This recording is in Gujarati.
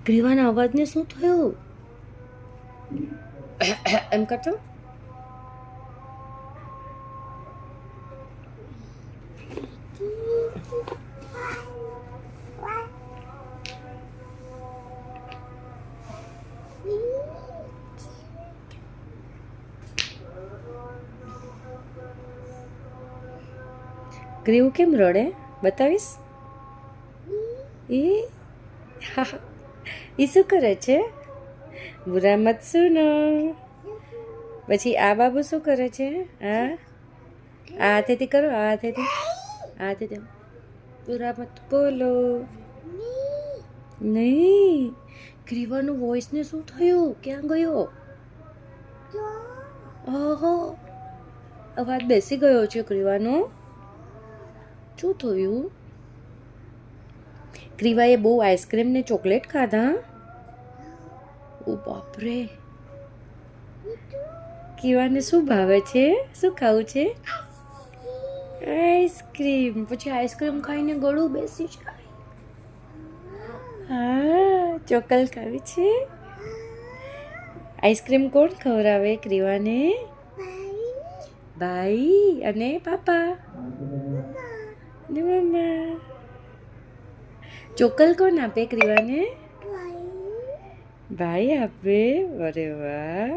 ગ્રીવાના અવાજને શું થયું? એમ કરતો ગ્રીવ કેમ રડે? બતાવીશ? હા એ શું કરે છે? બુરા મત સુનો. પછી આ બાબુ શું કરે છે? હા આ હાથેથી કરો, આ હાથેથી, આ હાથેથી. બુરા મત બોલો. નહીં, ગ્રીવાનું વોઇસને શું થયું? ક્યાં ગયો? ઓહો, અવાજ બેસી ગયો છે ગ્રીવાનો. શું થયું? ગ્રીવાએ બહુ આઈસ્ક્રીમ ને ચોકલેટ ખાધા. ઓ બાપરે, ગ્રીવાને શું ભાવે છે? શું ખાવું છે? આઈસ્ક્રીમ. પછી આઈસ્ક્રીમ ખાઈને ગળું બેસી જાય. હા, ચોકલ ખાવી છે. આઈસ્ક્રીમ કોણ ખવડાવે ગ્રીવાને? ભાઈ અને પાપા અને મમ્મા. ચોકલ કોણ આપે ગ્રીવાને? ભાઈ આપે. અરે વાહ.